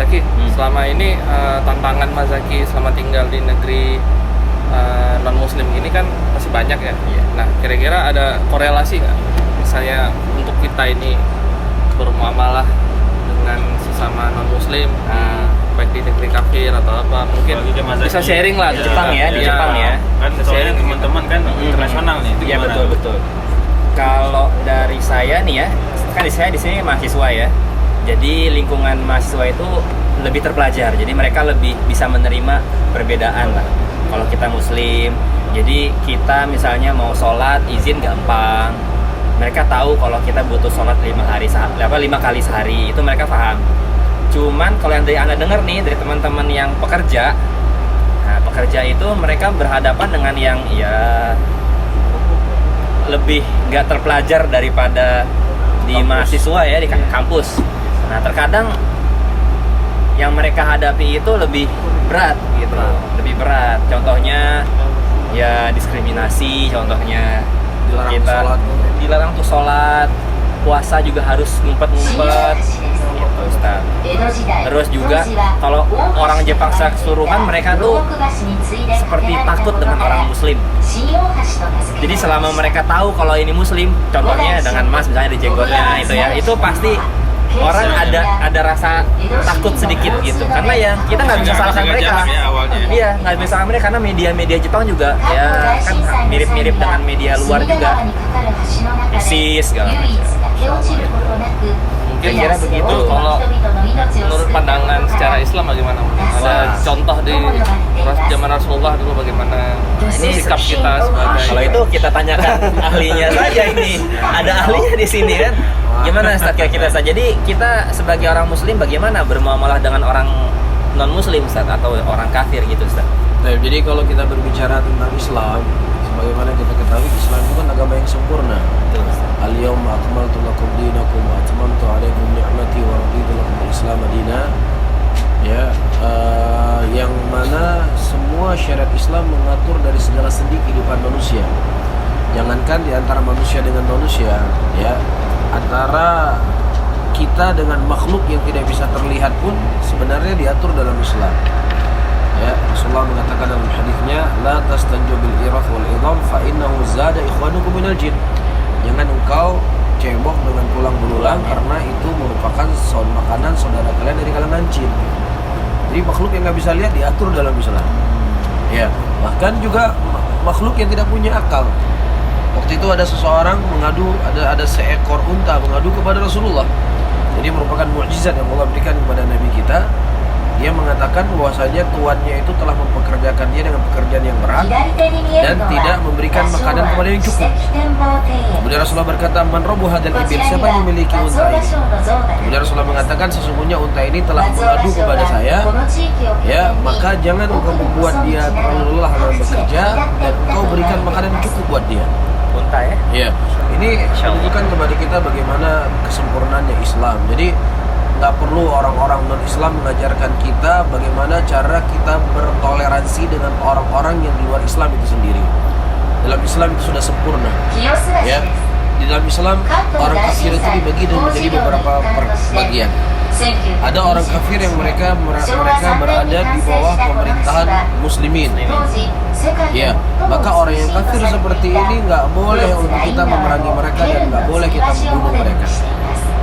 Zaki, selama ini tantangan Mas Zaki selama tinggal di negeri non muslim ini kan masih banyak ya. Nah, kira-kira ada korelasi nggak misalnya untuk kita ini bermuamalah dengan sesama non muslim baik di negeri kafir atau apa, mungkin bisa sharing lah di Jepang ya, di Jepang ya. Kan sharing teman-teman kan internasional nih. Itu Iya, gimana? betul. Kalau dari saya nih ya, kan saya di sini mahasiswa ya. Jadi lingkungan mahasiswa itu lebih terpelajar. Jadi mereka lebih bisa menerima perbedaan lah. Kalau kita muslim, jadi kita misalnya mau sholat izin gampang. Mereka tahu kalau kita butuh sholat 5 kali sehari, itu mereka paham. Cuman kalau yang dari Anda dengar nih dari teman-teman yang pekerja, nah pekerja itu mereka berhadapan dengan yang ya lebih nggak terpelajar daripada di mahasiswa ya, di kampus. Nah terkadang yang mereka hadapi itu lebih berat gitu, lebih berat. Contohnya ya diskriminasi, contohnya dilarang tuh sholat, puasa juga harus ngumpet-ngumpet gitu, Ustaz. Terus juga kalau orang Jepang keseluruhan mereka tuh seperti takut dengan orang muslim. Jadi selama mereka tahu kalau ini muslim, contohnya dengan mas misalnya di jenggotnya itu ya, itu pasti orang ada rasa takut sedikit gitu, karena ya kita nggak bisa salahkan mereka. Iya, nggak bisa salahkan mereka karena media Jepang juga ya kan mirip-mirip dengan media luar juga, ISIS segala macam. Mungkin kira begitu. Kalau menurut pandangan secara Islam bagaimana? Ada contoh di zaman Rasulullah dulu bagaimana sikap kita sebagai? Kalau itu kita tanyakan ahlinya saja ini. Ada ahlinya di sini kan. Gimana Ustaz kira-kira Ustaz? Jadi kita sebagai orang muslim bagaimana bermuamalah dengan orang non muslim Ustaz atau orang kafir gitu Ustaz? Nah, jadi kalau kita berbicara tentang Islam, sebagaimana kita ketahui Islam itu kan agama yang sempurna. Al-yawma akmaltu lakum dinakum wa atmamtu alaikum ni'mati wa raditu lakum al-Islam dinan. Ya, yang mana semua syariat Islam mengatur dari segala sendi kehidupan manusia. Jangankan di antara manusia dengan manusia, ya, antara kita dengan makhluk yang tidak bisa terlihat pun sebenarnya diatur dalam Islam. Ya, Rasulullah mengatakan dalam hadisnya, la tastanju bil iraf wal idham fa innahu zada ikhwanukum minal jin. Jangan engkau cebok dengan tulang belulang karena itu merupakan makanan saudara kalian dari kalangan jin. Jadi makhluk yang nggak bisa lihat diatur dalam Islam. Ya, bahkan juga makhluk yang tidak punya akal. Waktu itu ada seseorang mengadu, ada seekor unta mengadu kepada Rasulullah. Jadi merupakan mukjizat yang Allah berikan kepada Nabi kita. Dia mengatakan bahwasanya tuannya itu telah mempekerjakan dia dengan pekerjaan yang berat dan tidak memberikan makanan kepada yang cukup. Kemudian Rasulullah berkata, "Man rabbu hadzal ibil?" Siapa yang memiliki unta ini? Kemudian Rasulullah mengatakan, sesungguhnya unta ini telah mengadu kepada saya. Ya, maka jangan engkau membuat dia terlalu lelah dalam bekerja dan engkau berikan makanan yang cukup buat dia. Unta ya? Ya, ini menunjukkan kepada kita bagaimana kesempurnaannya Islam. Jadi nggak perlu orang-orang non-Islam mengajarkan kita bagaimana cara kita bertoleransi dengan orang-orang yang di luar Islam itu sendiri. Dalam Islam itu sudah sempurna. Ya, di dalam Islam orang kafir itu dibagi menjadi beberapa bagian. Ada orang kafir yang mereka berada di bawah pemerintahan muslimin. Ya, maka orang yang kafir seperti ini nggak boleh untuk kita memerangi mereka dan nggak boleh kita membunuh mereka.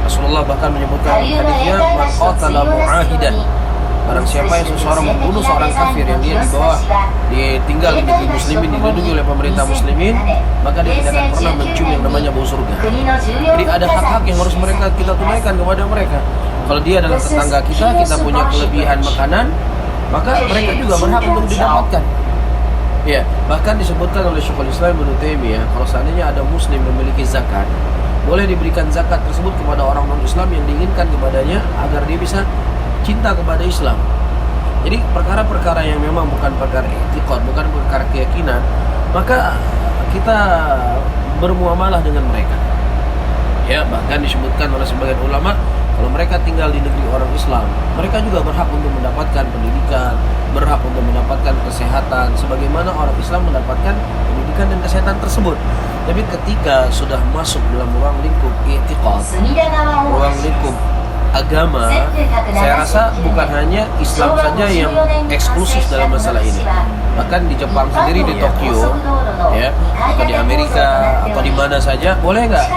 Rasulullah bahkan menyebutkan hadisnya, man qatala mu'ahidan, barang siapa yang seseorang membunuh seorang kafir yang dia tinggal di negeri muslimin, dilindungi oleh pemerintah muslimin, maka dia tidak akan pernah mencium yang namanya bau surga. Jadi ada hak-hak yang harus kita tunaikan kepada mereka. Kalau dia adalah tetangga kita punya kelebihan makanan, maka mereka juga berhak untuk didapatkan. Ya, bahkan disebutkan oleh Syekhul Islam Ibnu Taimiyah, kalau seandainya ada muslim memiliki zakat, boleh diberikan zakat tersebut kepada orang non-Islam yang diinginkan kepadanya agar dia bisa cinta kepada Islam. Jadi perkara-perkara yang memang bukan perkara i'tiqad, bukan perkara keyakinan, maka kita bermuamalah dengan mereka. Ya, bahkan disebutkan oleh sebagian ulama, kalau mereka tinggal di negeri orang Islam, mereka juga berhak untuk mendapatkan pendidikan, berhak untuk mendapatkan kesehatan, sebagaimana orang Islam mendapatkan pendidikan dan kesehatan tersebut. Tapi ketika sudah masuk dalam ruang lingkup i'tiqad, ruang lingkup agama, saya rasa bukan hanya Islam saja yang eksklusif dalam masalah ini. Bahkan di Jepang sendiri, di Tokyo, ya, atau di Amerika, atau di mana saja, boleh nggak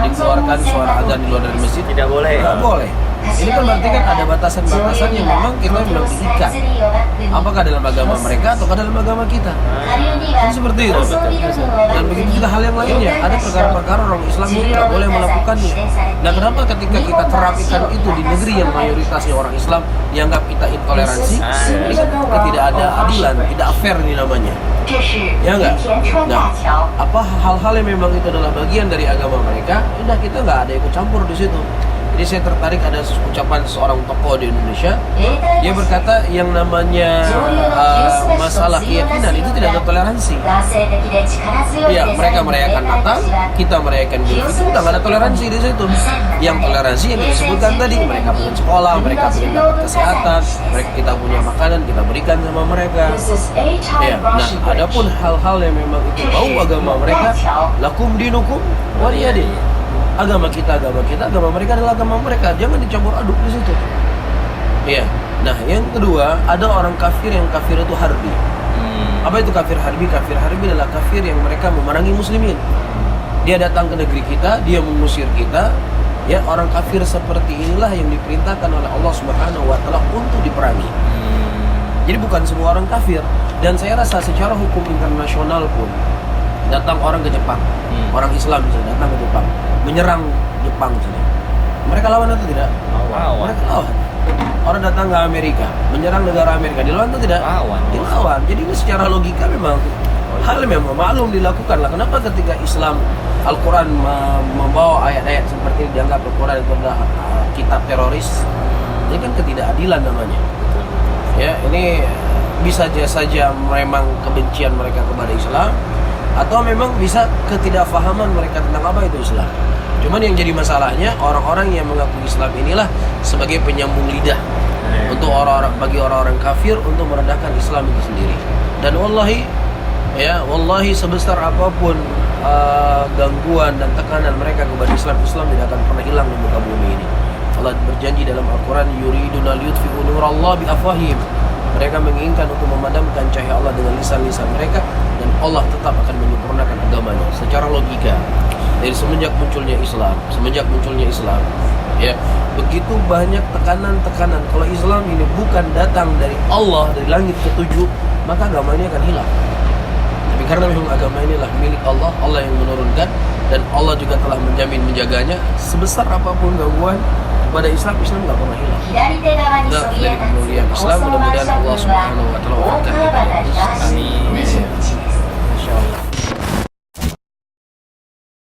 dikeluarkan suara azan di luar dari masjid? Tidak boleh. Nggak boleh. Ini kan berarti kan ada batasan-batasan yang memang kita memang diikat. Apakah dalam agama mereka atau dalam agama kita? Kan seperti itu. Dan begitu juga hal yang lainnya. Ada perkara-perkara orang Islam itu tidak boleh melakukannya. Nah, kenapa ketika kita terapkan itu di negeri yang mayoritasnya orang Islam dianggap kita intoleransi? Ini kan tidak ada adilan, tidak fair ini namanya. Ya enggak? Nah, apa hal-hal yang memang itu adalah bagian dari agama mereka, udah kita nggak ada ikut campur di situ. Jadi saya tertarik ada ucapan seorang tokoh di Indonesia. Dia berkata yang namanya masalah keyakinan itu tidak ada toleransi. Ya, mereka merayakan Natal, kita merayakan Idul Fitri, kita nggak ada toleransi di situ. Yang toleransi yang disebutkan tadi, mereka punya sekolah, mereka punya dapat kesehatan, mereka kita punya makanan, kita berikan sama mereka. Ya, nah, adapun hal-hal yang memang itu bau agama mereka, lakum dinukum waliyadin. Agama kita, agama mereka adalah agama mereka. Jangan dicampur aduk di situ. Iya. Nah, yang kedua, ada orang kafir yang kafir itu harbi. Apa itu kafir harbi? Kafir harbi adalah kafir yang mereka memerangi muslimin. Dia datang ke negeri kita, dia mengusir kita. Ya, orang kafir seperti inilah yang diperintahkan oleh Allah Subhanahu wa taala untuk diperangi. Jadi bukan semua orang kafir. Dan saya rasa secara hukum internasional pun datang orang ke Jepang, orang Islam misalnya datang ke Jepang, menyerang Jepang misalnya, mereka lawan atau tidak? Mereka lawan. Orang datang ke Amerika, menyerang negara Amerika, dilawan atau tidak? Dilawan. Jadi ini secara logika memang hal yang memang maklum dilakukan lah. Kenapa ketika Islam Al-Quran membawa ayat-ayat seperti ini dianggap Al-Quran itu adalah kitab teroris? Ini kan ketidakadilan namanya. Ya, ini bisa saja memang kebencian mereka kepada Islam, atau memang bisa ketidakfahaman mereka tentang apa itu Islam. Cuman yang jadi masalahnya orang-orang yang mengaku Islam inilah sebagai penyambung lidah untuk bagi orang-orang kafir untuk merendahkan Islam itu sendiri. Dan wallahi sebesar apapun gangguan dan tekanan mereka kepada Islam tidak akan pernah hilang di muka bumi ini. Allah berjanji dalam Al-Quran, yuriduna liyutfi'u nurallahi biafwahihim. Mereka menginginkan untuk memadamkan cahaya Allah dengan lisan-lisan mereka, dan Allah tetap akan menyempurnakan agamanya. Secara logika, dari semenjak munculnya Islam, ya, begitu banyak tekanan-tekanan. Kalau Islam ini bukan datang dari Allah, dari langit ketujuh, maka agama ini akan hilang. Tapi karena memang agama inilah milik Allah, Allah yang menurunkan, dan Allah juga telah menjamin menjaganya. Sebesar apapun gangguan pada Islam nggak pernah hilang. Nah, dari kemuliaan Islam, mudah-mudahan Allah Subhanahu wa taala wafatkan kita. Amin.